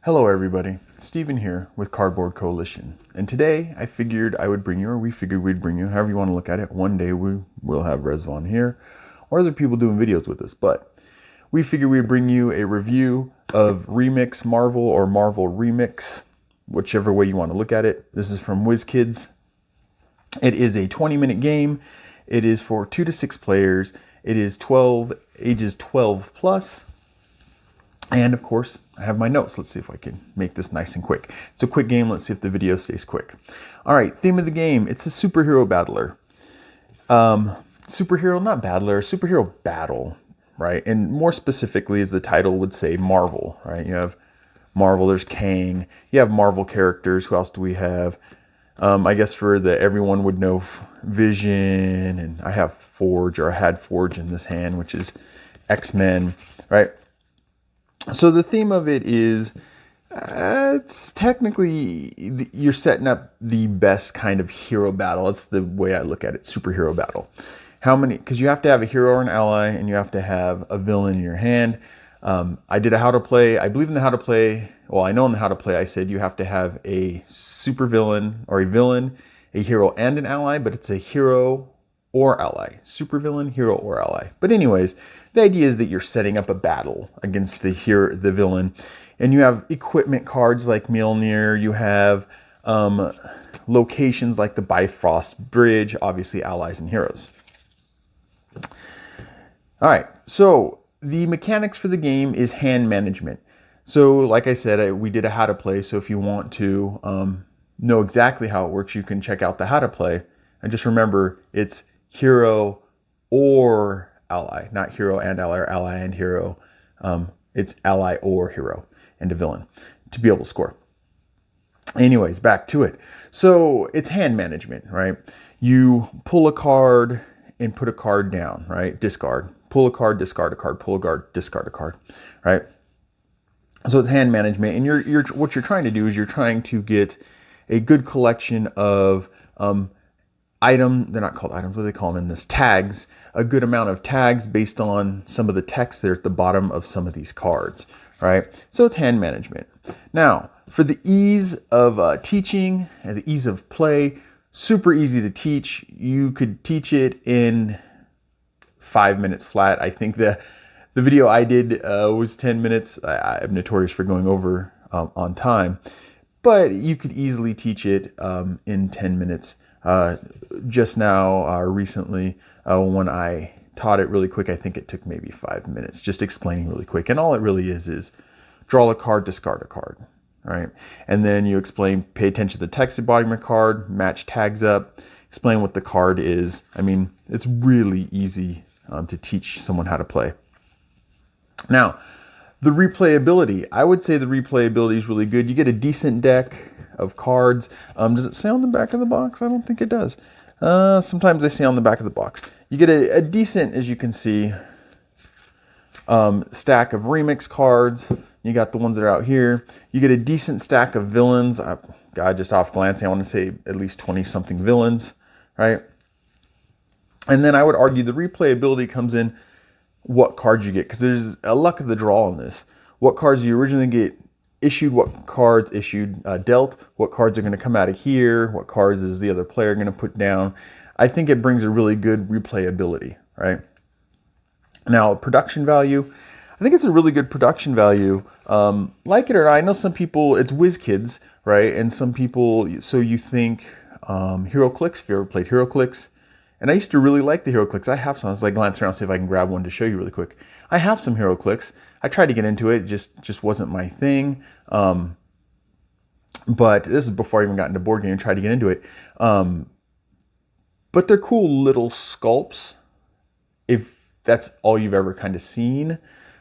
Hello everybody, Steven here with Cardboard Coalition, and today I figured I would bring you, or we figured we'd bring you, however you want to look at it. One day we will have Rezvon here, or other people doing videos with us, but we figured we'd bring you a review of Remix Marvel, or Marvel Remix, whichever way you want to look at it. This is from Wizkids. It is a 20-minute game. It is for 2 to 6 players. It is ages 12 plus. And of course, I have my notes. Let's see if I can make this nice and quick. It's a quick game. Let's see if the video stays quick. All right, theme of the game. It's a superhero battler. Superhero, not battler, superhero battle, right? And more specifically, as the title would say, Marvel, right? You have Marvel, there's Kang. You have Marvel characters. Who else do we have? I guess for the everyone would know Vision, and I have Forge, or I had Forge in this hand, which is X-Men, right? So the theme of it is, it's technically, you're setting up the best kind of hero battle. That's the way I look at it, superhero battle. How many, because you have to have a hero or an ally, and you have to have a villain in your hand. I did a how to play, I believe in the how to play, well, I know in the how to play, I said you have to have a super villain, or a villain, a hero, and an ally, but it's a hero or ally. Super villain, hero, or ally. But anyways, the idea is that you're setting up a battle against the villain, and you have equipment cards like Mjolnir. You have locations like the Bifrost Bridge, obviously allies and heroes. All right, so the mechanics for the game is hand management. So like I said, we did a how to play, so if you want to know exactly how it works, you can check out the how to play. And just remember, it's hero or ally, not hero and ally, or ally and hero. It's ally or hero and a villain to be able to score. Anyways, back to it. So it's hand management, right? You pull a card and put a card down, right? Discard. Pull a card, discard a card. Pull a card, discard a card, right? So it's hand management, and what you're trying to do is you're trying to get a good collection of they're not called items, what do they call them in this? Tags, a good amount of tags based on some of the text there at the bottom of some of these cards, right? So it's hand management. Now, for the ease of teaching and the ease of play, super easy to teach. You could teach it in 5 minutes flat. I think the video I did was 10 minutes. I'm notorious for going over on time, but you could easily teach it in 10 minutes. Just now, recently, when I taught it really quick, I think it took maybe 5 minutes, just explaining really quick. And all it really is draw a card, discard a card, right? And then you explain, pay attention to the text at the bottom of your card, match tags up, explain what the card is. I mean, it's really easy to teach someone how to play. Now, the replayability, I would say the replayability is really good. You get a decent deck of cards. Does it say on the back of the box? I don't think it does. Sometimes they say on the back of the box. You get a decent, as you can see, stack of remix cards. You got the ones that are out here. You get a decent stack of villains. God, just off glancing, I want to say at least 20-something villains, right? And then I would argue the replayability comes in what cards you get, because there's a luck of the draw on this. What cards you originally get issued, what cards issued dealt, what cards are going to come out of here, what cards is the other player going to put down. I think it brings a really good replayability, right? Now, production value, I think it's a really good production value. Like it or not, I know some people, it's Wizkids, right? And some people, so you think HeroClix, if you ever played HeroClix. And I used to really like the HeroClix. I have some. I was like glancing around, see if I can grab one to show you really quick. I have some HeroClix. I tried to get into it. It just wasn't my thing. But this is before I even got into board game and tried to get into it. But they're cool little sculpts, if that's all you've ever kind of seen,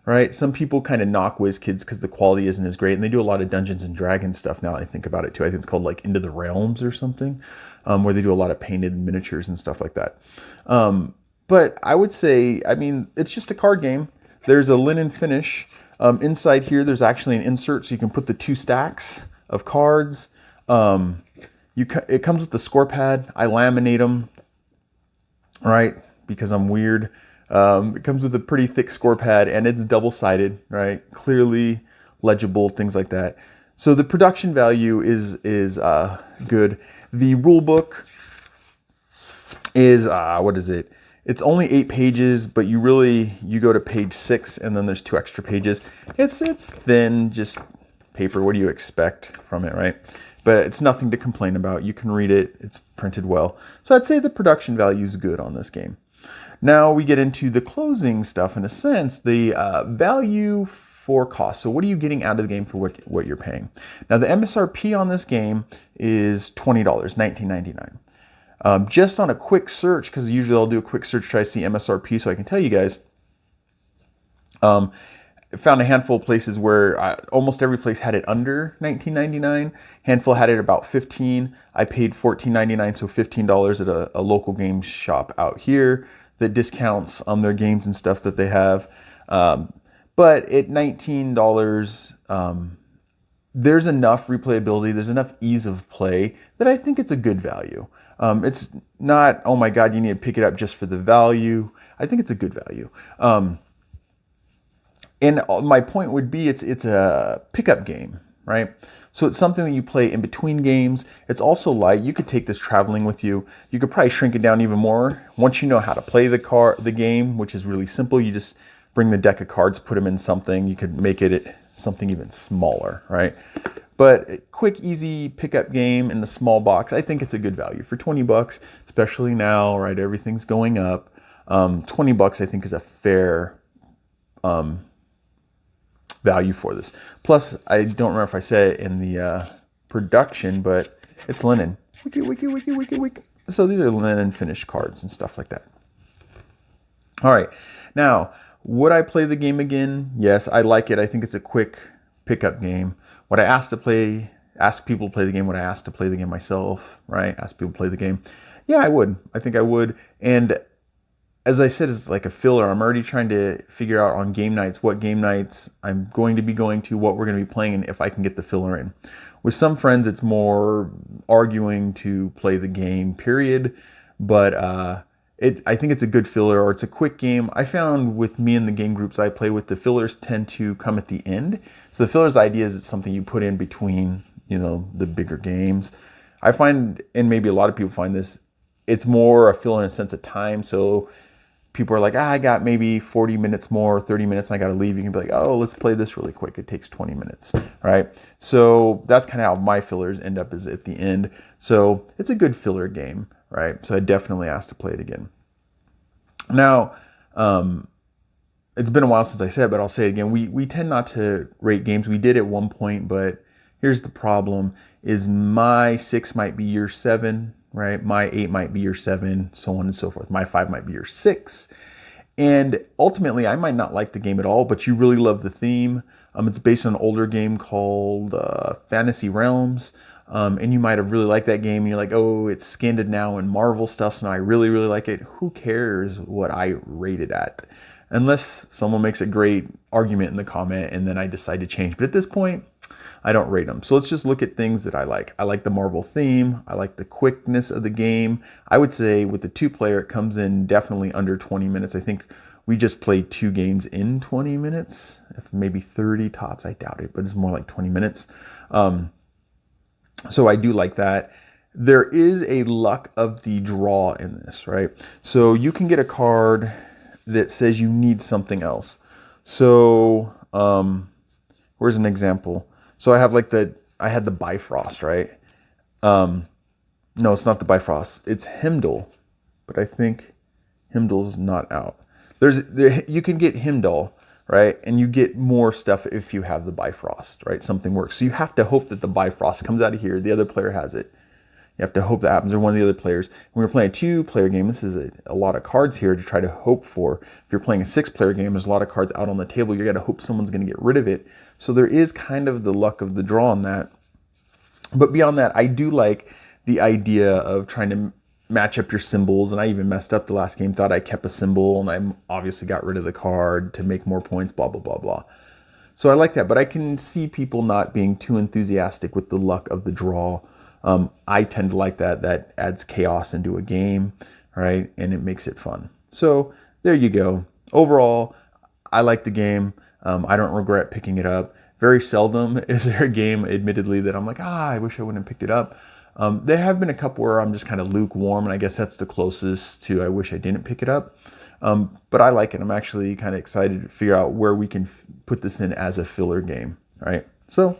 right? Some people kind of knock Wizkids because the quality isn't as great. And they do a lot of Dungeons and Dragons stuff now I think about it too. I think it's called like Into the Realms or something. Where they do a lot of painted miniatures and stuff like that. But I would say, I mean, it's just a card game. There's a linen finish. Inside here, there's actually an insert so you can put the 2 stacks of cards. It comes with the score pad. I laminate them, right? Because I'm weird. It comes with a pretty thick score pad, and it's double-sided, right? Clearly legible, things like that. So the production value is good. The rule book is what is it? It's only 8 pages, but you go to page 6, and then there's 2 extra pages. It's thin, just paper. What do you expect from it, right? But it's nothing to complain about. You can read it. It's printed well. So I'd say the production value is good on this game. Now we get into the closing stuff. In a sense, the value for cost. So what are you getting out of the game for what you're paying? Now the MSRP on this game is $20, $19.99. Just on a quick search, because usually I'll do a quick search to try to see MSRP so I can tell you guys. Found a handful of places where almost every place had it under $19.99. Handful had it about $15. I paid $14.99, so $15 at a local game shop out here that discounts their games and stuff that they have. But at $19, there's enough replayability, there's enough ease of play that I think it's a good value. It's not, oh my God, you need to pick it up just for the value. I think it's a good value. And my point would be it's a pickup game, right? So it's something that you play in between games. It's also light. You could take this traveling with you. You could probably shrink it down even more. Once you know how to play the game, which is really simple, you just bring the deck of cards, put them in something. You could make it something even smaller, right? But quick, easy pickup game in the small box. I think it's a good value for $20, especially now, right? Everything's going up. $20 I think is a fair value for this. Plus, I don't remember if I said it in the production, but it's linen. Wiki. So these are linen finished cards and stuff like that. All right. Now, would I play the game again? Yes, I like it. I think it's a quick pickup game. Would I ask people to play the game? Would I ask to play the game myself, right? Ask people to play the game. Yeah, I would. I think I would. And as I said, it's like a filler. I'm already trying to figure out on game nights what game nights I'm going to be going to, what we're going to be playing, and if I can get the filler in. With some friends, it's more arguing to play the game, period. But I think it's a good filler, or it's a quick game. I found with me and the game groups I play with, the fillers tend to come at the end. So the filler's idea is it's something you put in between, the bigger games. I find, and maybe a lot of people find this, it's more a filler in a sense of time. So people are like, I got maybe 40 minutes more, 30 minutes, and I got to leave. You can be like, oh, let's play this really quick. It takes 20 minutes, right? So that's kind of how my fillers end up, is at the end. So it's a good filler game, right? So I definitely asked to play it again. Now, it's been a while since I said it, but I'll say it again. We tend not to rate games. We did at one point, but here's the problem, is my 6 might be your 7, right? My 8 might be your 7, so on and so forth. My 5 might be your 6. And ultimately, I might not like the game at all, but you really love the theme. It's based on an older game called Fantasy Realms. And you might have really liked that game, and you're like, oh, it's skinned now in Marvel stuff, so now I really, really like it. Who cares what I rate it at? Unless someone makes a great argument in the comment, and then I decide to change. But at this point, I don't rate them. So let's just look at things that I like. I like the Marvel theme. I like the quickness of the game. I would say with the 2-player, it comes in definitely under 20 minutes. I think we just played 2 games in 20 minutes, if maybe 30 tops. I doubt it, but it's more like 20 minutes. So I do like that. There is a luck of the draw in this, right? So you can get a card that says you need something else. So where's an example? So I have I had the Bifrost, right? No, it's not the Bifrost. It's Heimdall, but I think Heimdall's not out. You can get Heimdall, right? And you get more stuff if you have the Bifrost, right? Something works. So you have to hope that the Bifrost comes out of here. The other player has it. You have to hope that happens, or one of the other players. When we're playing a 2-player game, this is a lot of cards here to try to hope for. If you're playing a 6-player game, there's a lot of cards out on the table. You got to hope someone's going to get rid of it. So there is kind of the luck of the draw on that. But beyond that, I do like the idea of trying to match up your symbols. And I even messed up the last game, thought I kept a symbol, and I obviously got rid of the card to make more points, blah, blah, blah, blah. So I like that, but I can see people not being too enthusiastic with the luck of the draw. I tend to like that. That adds chaos into a game, right? And it makes it fun. So there you go. Overall, I like the game. I don't regret picking it up. Very seldom is there a game, admittedly, that I'm like, I wish I wouldn't have picked it up. There have been a couple where I'm just kind of lukewarm, and I guess that's the closest to I wish I didn't pick it up. But I like it. I'm actually kind of excited to figure out where we can put this in as a filler game, right? So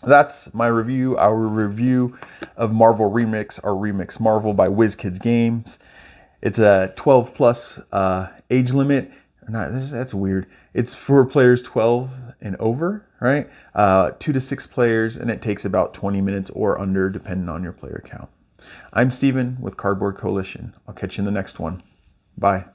that's my review, our review of Marvel Remix, our Remix Marvel by Wizkids Games. It's a 12 plus age limit. That's weird. It's for players 12 and over, right? 2 to 6 players, and it takes about 20 minutes or under, depending on your player count. I'm Steven with Cardboard Coalition. I'll catch you in the next one. Bye.